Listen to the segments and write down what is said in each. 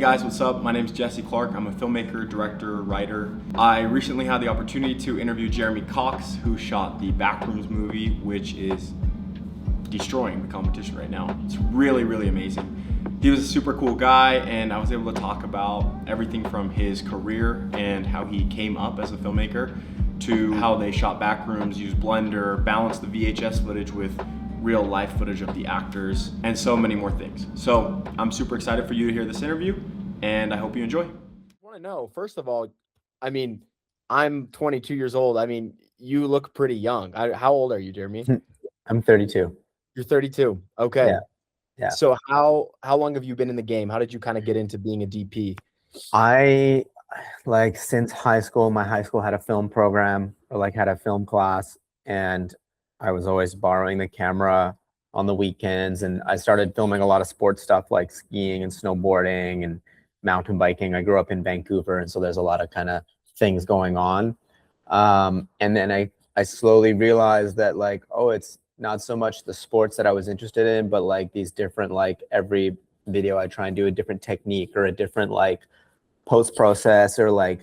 guys, what's up? My name is Jesse Clark. I'm a filmmaker, director, writer. I recently had the opportunity to interview Jeremy Cox, who shot the Backrooms movie, which is destroying the competition right now. It's really, really amazing. He was a super cool guy, and I was able to talk about everything from his career and how he came up as a filmmaker to how they shot Backrooms, used Blender, balanced the VHS footage with real life footage of the actors, and so many more things. So I'm super excited for you to hear this interview, and I hope you enjoy. I want to know, first of all, I'm 22 years old. You look pretty young. How old are you, Jeremy? I'm 32. You're 32. Okay. Yeah. So how long have you been in the game? How did you kind of get into being a DP? I since high school, my high school had a film program or had a film class, and I was always borrowing the camera on the weekends, and I started filming a lot of sports stuff like skiing and snowboarding and mountain biking. I grew up in Vancouver, and so there's a lot of kind of things going on. And then I slowly realized that it's not so much the sports that I was interested in, but these different, every video I try and do a different technique or a different post process or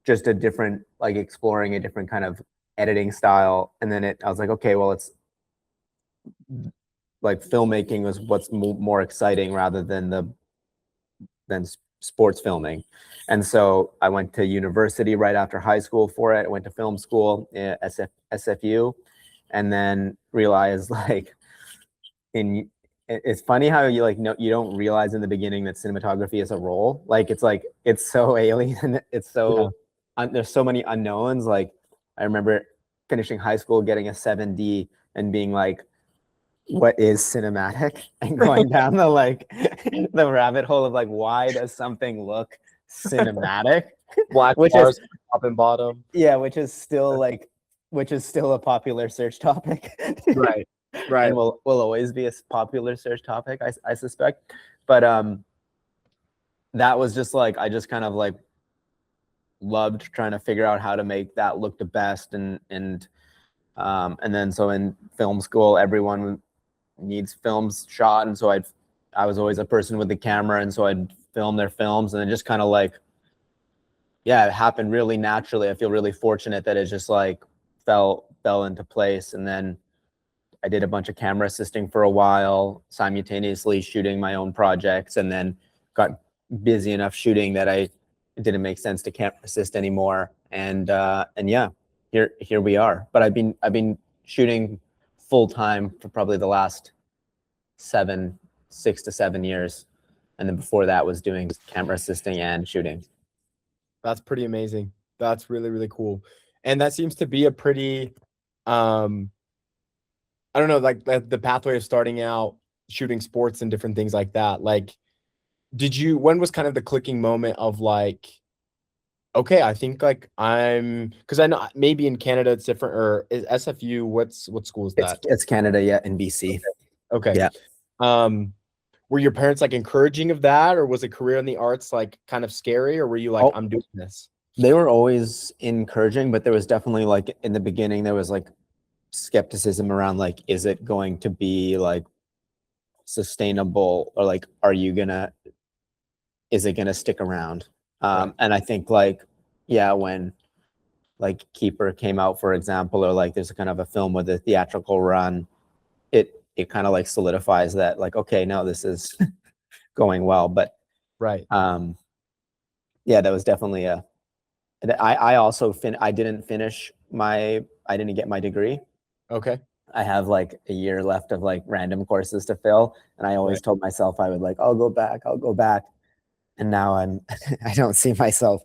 just a different exploring a different kind of editing style. And then I was like, okay, well, it's filmmaking was what's more exciting rather than sports filming. And so I went to university right after high school for it. I went to film school at SFU, and then realized it's funny how you don't realize in the beginning that cinematography is a role. It's so alien. It's so there's so many unknowns. I remember finishing high school, getting a 7D and being like, what is cinematic? And going down the the rabbit hole of why does something look cinematic? Black which bars, is top and bottom. Yeah, which is still a popular search topic. Right. And will always be a popular search topic, I suspect. But that was just I just kind of loved trying to figure out how to make that look the best. And then so in film school, everyone needs films shot, and so I was always a person with the camera, and so I'd film their films, and then just kind of it happened really naturally. I feel really fortunate that it just fell into place. And then I did a bunch of camera assisting for a while, simultaneously shooting my own projects, and then got busy enough shooting that it didn't make sense to camera assist anymore. And yeah, here we are. But I've been shooting full time for probably the last 6 to 7 years, and then before that was doing camera assisting and shooting. That's pretty amazing. That's really, really cool. And that seems to be a pretty I don't know, the pathway of starting out shooting sports and different things like that. When was kind of the clicking moment of okay, I think because I know maybe in Canada it's different, or is SFU, what school is that? It's Canada, yeah, in BC. Okay. Yeah. Were your parents encouraging of that, or was a career in the arts kind of scary, or were you I'm doing this? They were always encouraging, but there was definitely in the beginning there was skepticism around is it going to be sustainable, or is it gonna stick around? Right. And I think when Keeper came out, for example, or there's a kind of a film with a theatrical run, it kind of solidifies that okay, no, this is going well. But right. Yeah, that was definitely I also I didn't get my degree. Okay. I have a year left of random courses to fill, and I always told myself I would I'll go back. And now I don't see myself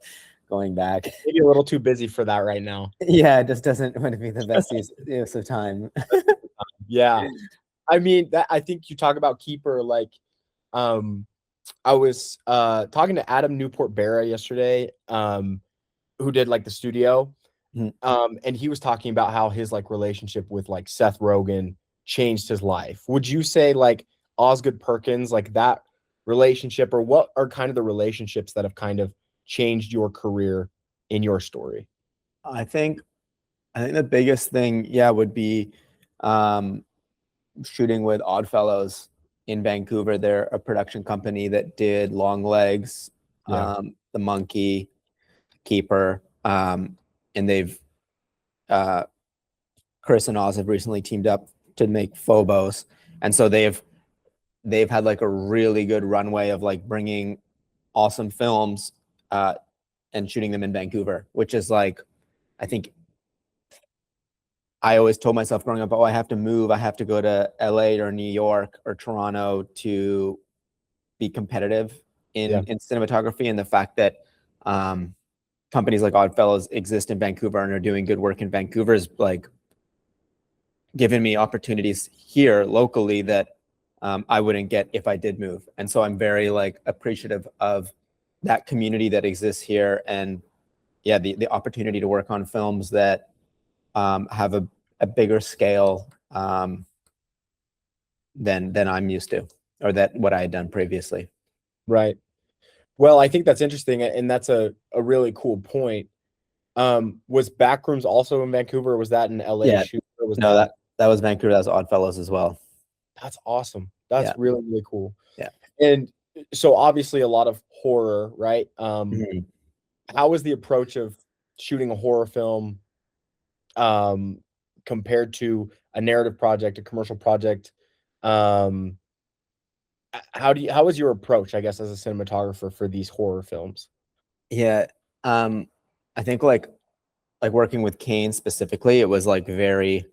going back. Maybe a little too busy for that right now. Yeah, it just doesn't want to be the best use of time. Yeah. I think you talk about Keeper, I was talking to Adam Newport Barra yesterday, who did the studio. And he was talking about how his relationship with Seth Rogen changed his life. Would you say Osgood Perkins, that relationship, or what are kind of the relationships that have kind of changed your career in your story? I think the biggest thing, would be shooting with Oddfellows in Vancouver. They're a production company that did Long Legs, Yeah. The Monkey, Keeper, and they've Chris and Oz have recently teamed up to make Phobos, and so they've had like a really good runway of like bringing awesome films and shooting them in Vancouver, which is like, I think I always told myself growing up, oh, I have to move, I have to go to LA or New York or Toronto to be competitive in cinematography. And the fact that companies like Oddfellows exist in Vancouver and are doing good work in Vancouver is like giving me opportunities here locally that I wouldn't get if I did move. And so I'm very like appreciative of that community that exists here, and yeah, the opportunity to work on films that have a bigger scale than I'm used to, or that what I had done previously. Right. Well, I think that's interesting, and that's a really cool point. Was Backrooms also in Vancouver, or was that in LA Yeah. shoot? Or was No, that was Vancouver. That was Oddfellows as well. That's awesome. That's really, really cool. Yeah. And so obviously a lot of horror, right? Mhm. How was the approach of shooting a horror film compared to a narrative project, a commercial project? How was your approach, I guess, as a cinematographer for these horror films? Yeah. I think like working with Kane specifically, it was like very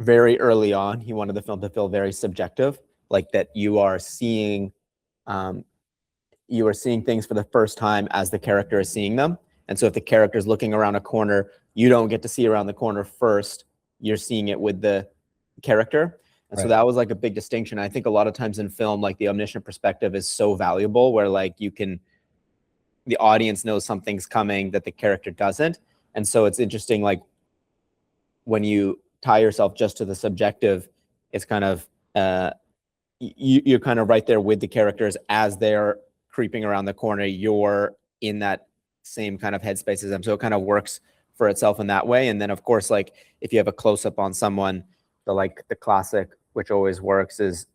early on. He wanted the film to feel very subjective, like that you are seeing things for the first time as the character is seeing them. And so if the character is looking around a corner, you don't get to see around the corner first. You're seeing it with the character. And so that was like a big distinction. I think a lot of times in film, like the omniscient perspective is so valuable, where like the audience knows something's coming that the character doesn't. And so it's interesting, like when you tie yourself just to the subjective, it's kind of you're kind of right there with the characters as they're creeping around the corner. You're in that same kind of headspace as them, so it kind of works for itself in that way. And then of course, like if you have a close-up on someone, the classic, which always works, is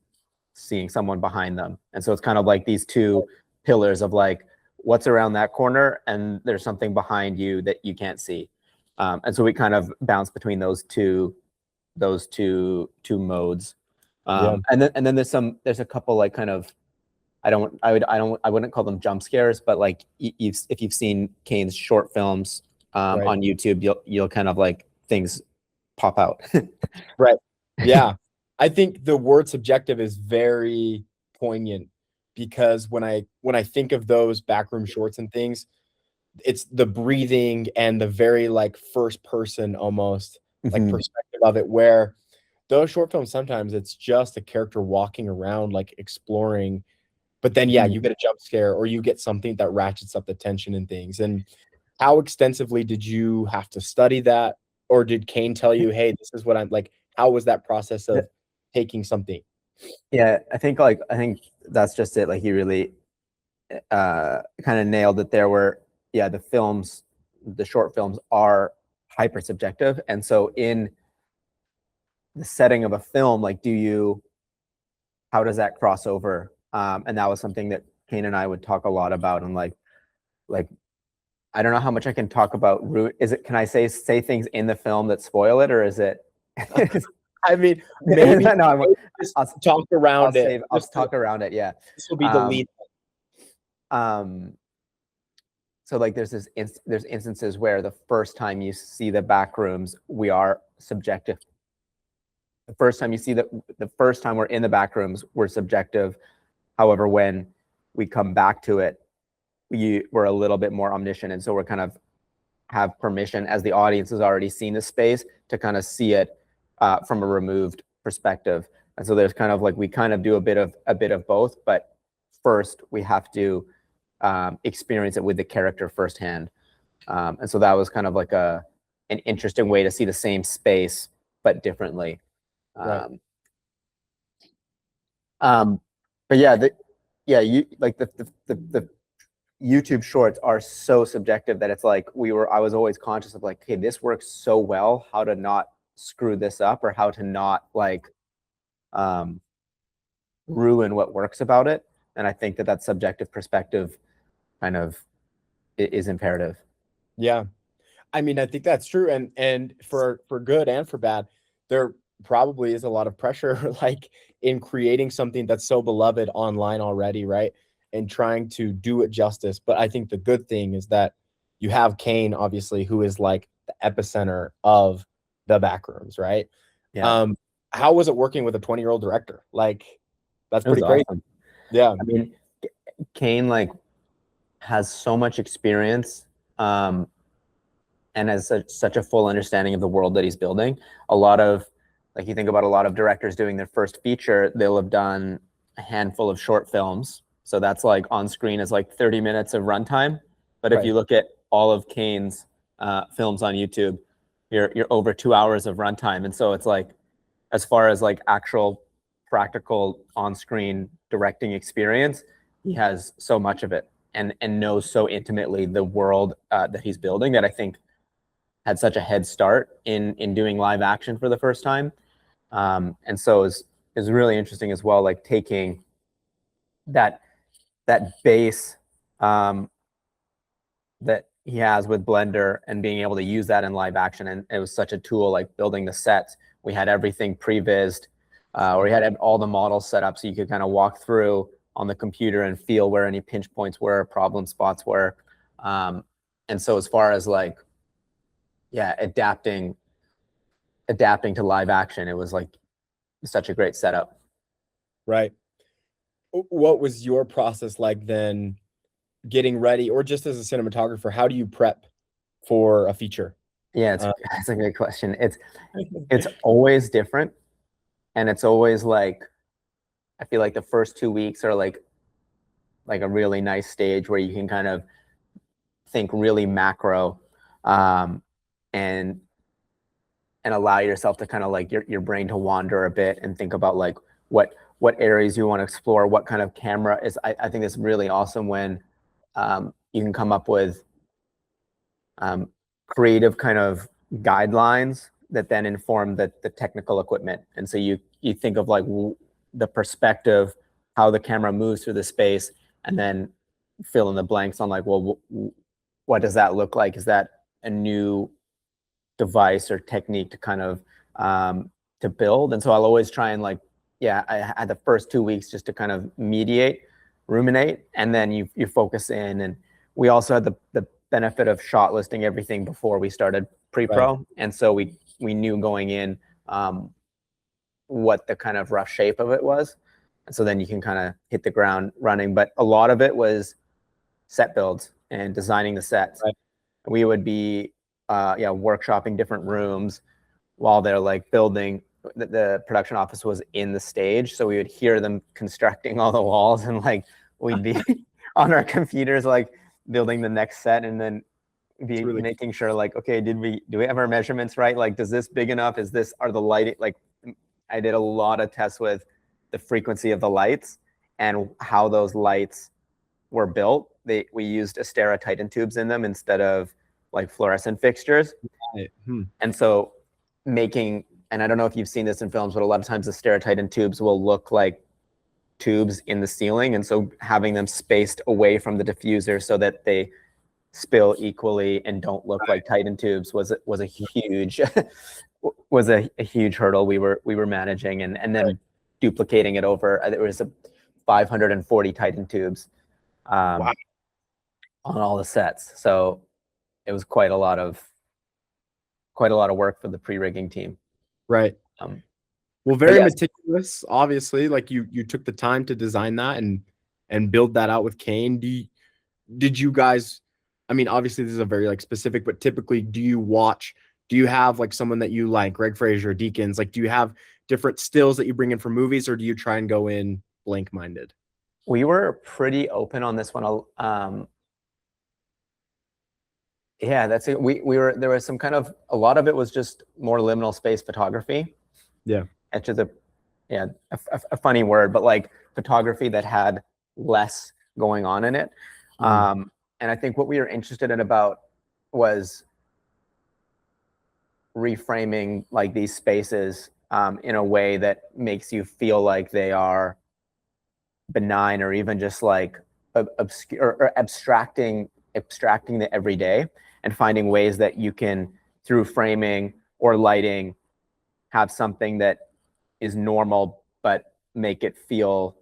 seeing someone behind them. And so it's kind of like these two pillars of like what's around that corner and there's something behind you that you can't see. And so we kind of bounce between those two modes. And then there's a couple like kind of, I wouldn't call them jump scares, but like if you've seen Kane's short films on YouTube, you'll kind of like things pop out. Right. Yeah. I think the word subjective is very poignant, because when I think of those backroom shorts and things, it's the breathing and the very like first person almost like perspective of it, where those short films, sometimes it's just a character walking around like exploring, but then you get a jump scare or you get something that ratchets up the tension and things. And how extensively did you have to study that, or did Kane tell you, hey, this is what I'm like? How was that process of taking something? Yeah, I think that's just it. Like he really kind of nailed it. There were the short films are hyper subjective, and so in the setting of a film, like how does that cross over? And that was something that Kane and I would talk a lot about. And like I don't know how much I can talk about. Can I say things in the film that spoil it, or is it? I mean, maybe I'll talk around it. I'll talk around it. Yeah, this will be the lead. So like there's instances where the first time you see the backrooms, we are subjective. The first time we're in the backrooms, we're subjective. However, when we come back to it, we're a little bit more omniscient, and so we're kind of have permission, as the audience has already seen the space, to kind of see it from a removed perspective. And so there's kind of like we kind of do a bit of both, but first we have to experience it with the character firsthand. And so that was kind of like an interesting way to see the same space but differently. But yeah, you like the YouTube shorts are so subjective that it's like I was always conscious of like, hey, this works so well, how to not screw this up, or how to not like ruin what works about it. And I think that subjective perspective kind of is imperative. Yeah. I mean, I think that's true. And for good and for bad, there probably is a lot of pressure like in creating something that's so beloved online already, right? And trying to do it justice. But I think the good thing is that you have Kane, obviously, who is like the epicenter of the Backrooms, right? Yeah. How was it working with a 20-year-old director? Like, that's It was pretty crazy. awesome. Yeah. I mean, Kane like has so much experience, and has such a full understanding of the world that he's building. A lot of, like, you think about a lot of directors doing their first feature, they'll have done a handful of short films. So that's like on screen is like 30 minutes of runtime. But if you look at all of Kane's films on YouTube, you're over 2 hours of runtime. And so it's like, as far as like actual practical on-screen directing experience, he has so much of it and knows so intimately the world that he's building, that I think had such a head start in doing live action for the first time. And so is really interesting as well, like taking that base that he has with Blender and being able to use that in live action. And it was such a tool, like building the sets. We had everything pre-vised, or we had all the models set up so you could kind of walk through on the computer and feel where any pinch points were, problem spots were. And so as far as like, yeah, adapting to live action, it was like such a great setup. Right. What was your process like then, getting ready, or just as a cinematographer? How do you prep for a feature? Yeah, it's a great question. It's always different, and it's always like, I feel like the first 2 weeks are like a really nice stage where you can kind of think really macro, and allow yourself to kind of like your brain to wander a bit and think about like what areas you want to explore, what kind of camera is. I think it's really awesome when you can come up with creative kind of guidelines that then inform the technical equipment. And so you think of like the perspective, how the camera moves through the space, and then fill in the blanks on like, well, what does that look like? Is that a new device or technique to kind of to build? And so I'll always try and like, yeah, I had the first 2 weeks just to kind of ruminate, and then you focus in. And we also had the benefit of shot listing everything before we started pre-pro. Right. And so we knew going in what the kind of rough shape of it was. And so then you can kind of hit the ground running. But a lot of it was set builds and designing the sets. Right. We would be workshopping different rooms while they're like building. The production office was in the stage, so we would hear them constructing all the walls, and like we'd be on our computers like building the next set, and then be really making sure like, okay, do we have our measurements right? Like, does this big enough? Are the lighting, like, I did a lot of tests with the frequency of the lights and how those lights were built. We used Astera Titan tubes in them instead of like fluorescent fixtures. And so and I don't know if you've seen this in films, but a lot of times the Astera Titan tubes will look like tubes in the ceiling. And so having them spaced away from the diffuser so that they spill equally and don't look like Titan tubes was a huge a huge hurdle we were managing, and then duplicating it over. There was 540 Titan tubes on all the sets. So it was quite a lot of work for the pre-rigging team. Right. Well, very meticulous, obviously. Like you took the time to design that and build that out with Kane. Did you guys, I mean, obviously this is a very like specific, but typically do you have like someone that you like, Greg Fraser, Deakins, like do you have different stills that you bring in for movies, or do you try and go in blank-minded? We were pretty open on this one. Yeah, that's it. There was some kind of, a lot of it was just more liminal space photography. Yeah. It's just a funny word, but like photography that had less going on in it. And I think what we were interested in about was reframing like these spaces in a way that makes you feel like they are benign, or even just like obscure, or abstracting the everyday, and finding ways that you can, through framing or lighting, have something that is normal but make it feel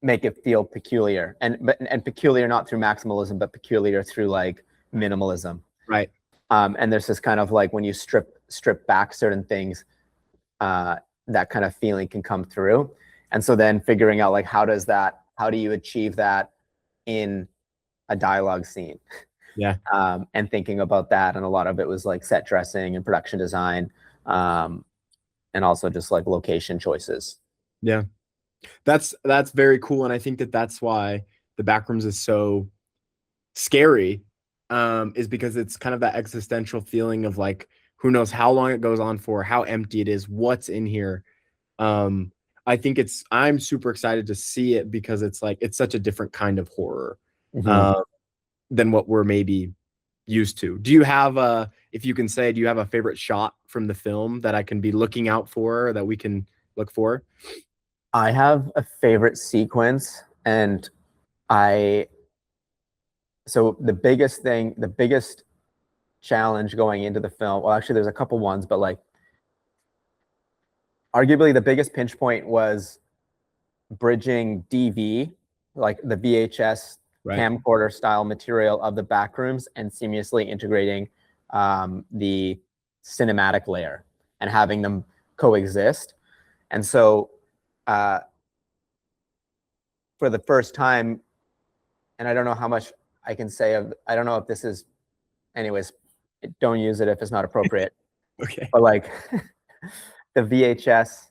peculiar, and peculiar not through maximalism, but peculiar through like minimalism. Right. And there's this kind of like, when you strip back certain things, that kind of feeling can come through. And so then figuring out like, how do you achieve that in a dialogue scene? Yeah. And thinking about that. And a lot of it was like set dressing and production design, and also just like location choices. Yeah. That's very cool. And I think that's why the Backrooms is so scary, is because it's kind of that existential feeling of like, who knows how long it goes on for, how empty it is, what's in here. I think I'm super excited to see it, because it's like, it's such a different kind of horror than what we're maybe used to. Do you have if you can say, do you have a favorite shot from the film that I can be looking out for, that we can look for? I have a favorite sequence, and so the biggest challenge going into the film, well, actually there's a couple ones, but like arguably the biggest pinch point was bridging DV, like the VHS camcorder style material of the Backrooms, and seamlessly integrating the cinematic layer and having them coexist. And so for the first time, and I don't know how much I can say I don't know if this is, anyways, don't use it if it's not appropriate. Okay. But like the VHS,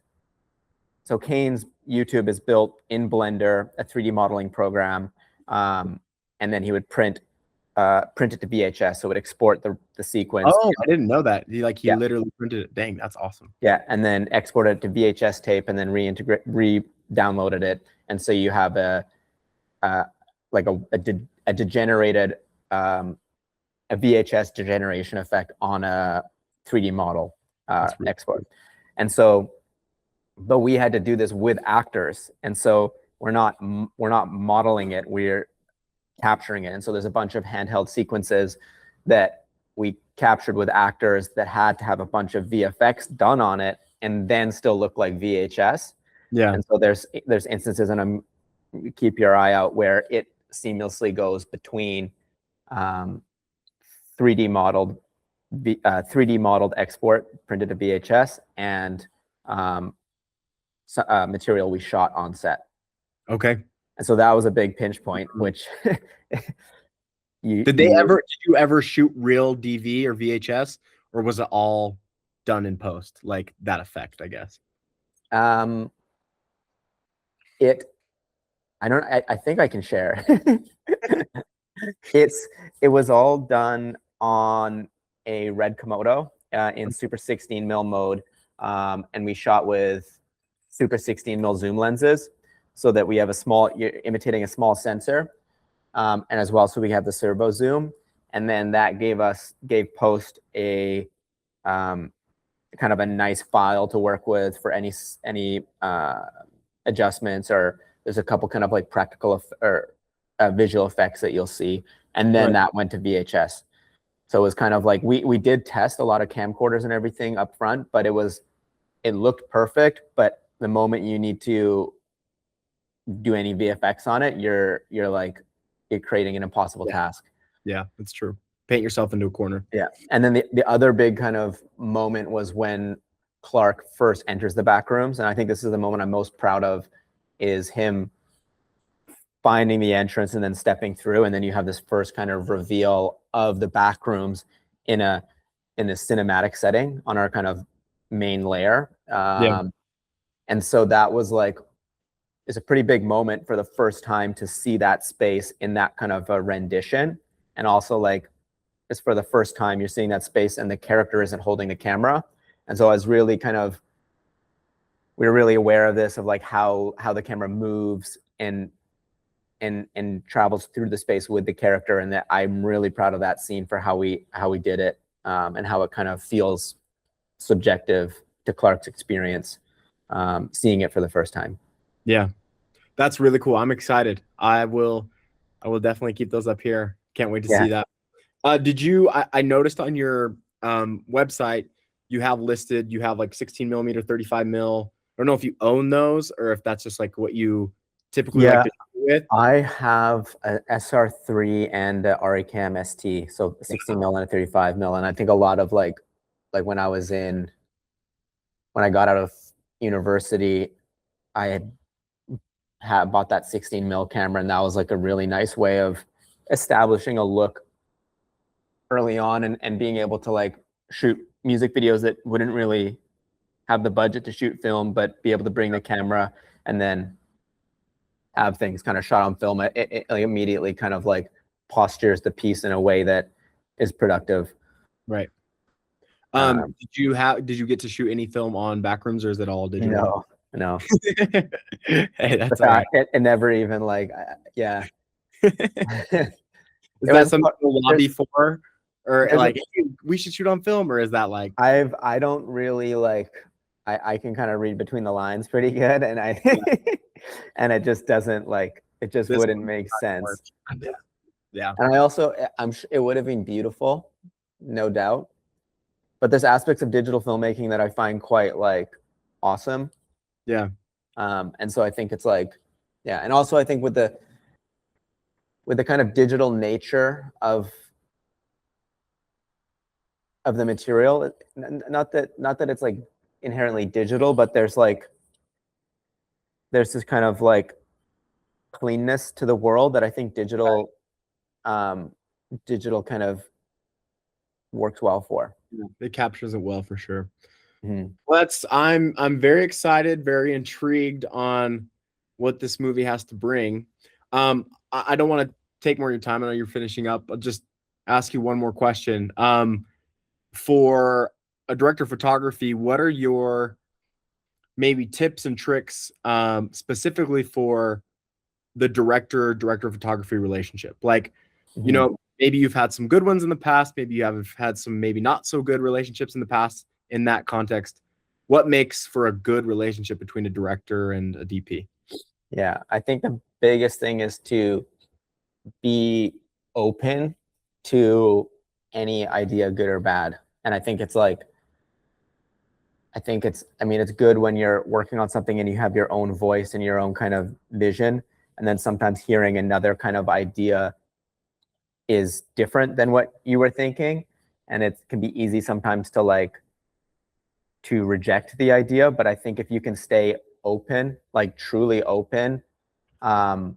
so Kane's YouTube is built in Blender, a 3D modeling program, and then he would print it to VHS, so it would export the sequence. Oh, I didn't know that. He literally printed it. Dang, that's awesome. Yeah, and then exported it to VHS tape, and then re-downloaded it, and so you have a degenerated a VHS degeneration effect on a 3D model export. And so, but we had to do this with actors, and so we're not modeling it, we're capturing it. And so there's a bunch of handheld sequences that we captured with actors that had to have a bunch of VFX done on it and then still look like VHS. Yeah. And so there's instances, and keep your eye out, where it seamlessly goes between 3D modeled export printed to VHS and material we shot on set. Okay. And so that was a big pinch point, which did you ever shoot real DV or VHS, or was it all done in post, like that effect, I guess? I think I can share. It was all done on a red Komodo in Super 16mm mode, and we shot with Super 16mm zoom lenses, so that we have you're imitating a small sensor, and as well, so we have the servo zoom, and then that gave post a kind of a nice file to work with for any adjustments, or there's a couple kind of like practical or visual effects that you'll see, and then that went to VHS. So it was kind of like we did test a lot of camcorders and everything up front, but it looked perfect. But the moment you need to do any VFX on it, you're creating an impossible task. Yeah, that's true. Paint yourself into a corner. Yeah. And then the other big kind of moment was when Clark first enters the Backrooms, and I think this is the moment I'm most proud of, is him finding the entrance and then stepping through, and then you have this first kind of reveal of the Backrooms in a cinematic setting on our kind of main layer. And so that was like, it's a pretty big moment for the first time to see that space in that kind of a rendition. And also like, it's for the first time you're seeing that space and the character isn't holding the camera. And so I was really we were really aware of this, of like how the camera moves and travels through the space with the character. And that I'm really proud of that scene for how we did it, and how it kind of feels subjective to Clark's experience, seeing it for the first time. Yeah, that's really cool. I'm excited. I will definitely keep those up here. Can't wait to see that. I noticed on your website, you have listed, you have like 16 millimeter, 35 mil. I don't know if you own those or if that's just like what you typically like to do with. I have an SR3 and a RECam ST, so 16 mil and a 35 mil. And I think a lot of like when I got out of university, I had bought that 16 mil camera, and that was like a really nice way of establishing a look early on and being able to like shoot music videos that wouldn't really have the budget to shoot film, but be able to bring the camera and then have things kind of shot on film. It like immediately kind of like postures the piece in a way that is productive. Right. Did you get to shoot any film on Backrooms, or is it all digital? No. Hey, that's all right. It never even like, yeah. Is that something to lobby for, or like, hey, we should shoot on film, or is that like? I don't really like. I can kind of read between the lines pretty good, and and it just doesn't like. It just wouldn't make sense. Yeah. And I also, I'm sure it would have been beautiful, no doubt. But there's aspects of digital filmmaking that I find quite like awesome. Yeah. And so I think it's like, yeah. And also I think with the kind of digital nature of the material, not that it's like inherently digital, but there's this kind of like cleanness to the world that I think digital kind of works well for. Yeah, it captures it well for sure. Mm-hmm. Well, I'm very excited, very intrigued on what this movie has to bring. I don't want to take more of your time. I know you're finishing up. I'll just ask you one more question. For a director of photography, what are your maybe tips and tricks specifically for the director of photography relationship? Like, you know, maybe you've had some good ones in the past, maybe you have had some maybe not so good relationships in the past. In that context, what makes for a good relationship between a director and a DP? Yeah, I think the biggest thing is to be open to any idea, good or bad. And I think it's it's good when you're working on something and you have your own voice and your own kind of vision. And then sometimes hearing another kind of idea is different than what you were thinking. And it can be easy sometimes to reject the idea. But I think if you can stay open, like truly open, and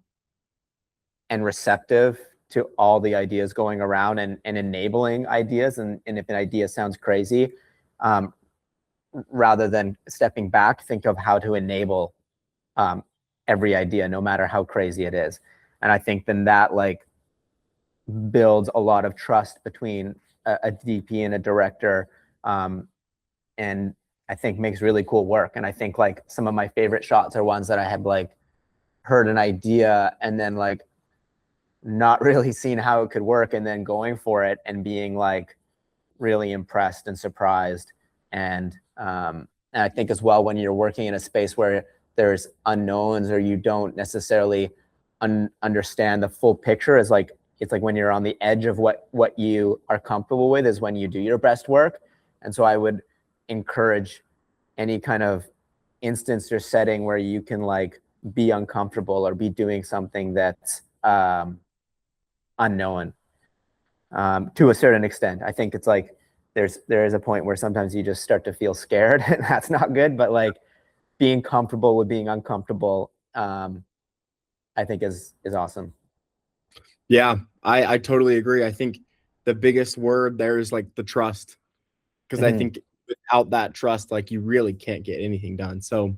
receptive to all the ideas going around and enabling ideas, and if an idea sounds crazy, rather than stepping back, think of how to enable every idea, no matter how crazy it is. And I think then that like builds a lot of trust between a DP and a director, and I think makes really cool work. And I think like some of my favorite shots are ones that I had like heard an idea and then like not really seen how it could work, and then going for it and being like really impressed and surprised. And I think as well, when you're working in a space where there's unknowns or you don't necessarily understand the full picture, is like, it's like when you're on the edge of what you are comfortable with is when you do your best work. And so I would encourage any kind of instance or setting where you can like be uncomfortable or be doing something that's unknown to a certain extent. I think it's like there is a point where sometimes you just start to feel scared, and that's not good. But like being comfortable with being uncomfortable, I think is awesome. Yeah, I totally agree. I think the biggest word there is like the trust, because I think without that trust, like you really can't get anything done. So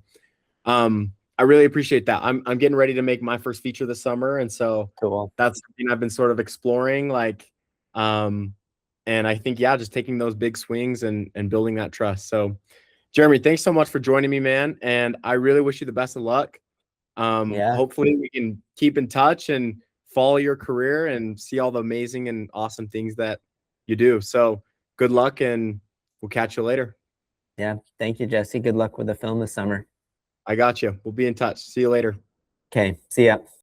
I really appreciate that. I'm getting ready to make my first feature this summer, and so Cool. that's something I've been sort of exploring, like and I think, yeah, just taking those big swings and building that trust. So Jeremy, thanks so much for joining me, man, and I really wish you the best of luck. Hopefully we can keep in touch and follow your career and see all the amazing and awesome things that you do. So good luck, and we'll catch you later. Yeah. Thank you, Jesse. Good luck with the film this summer. I got you. We'll be in touch. See you later. Okay. See ya.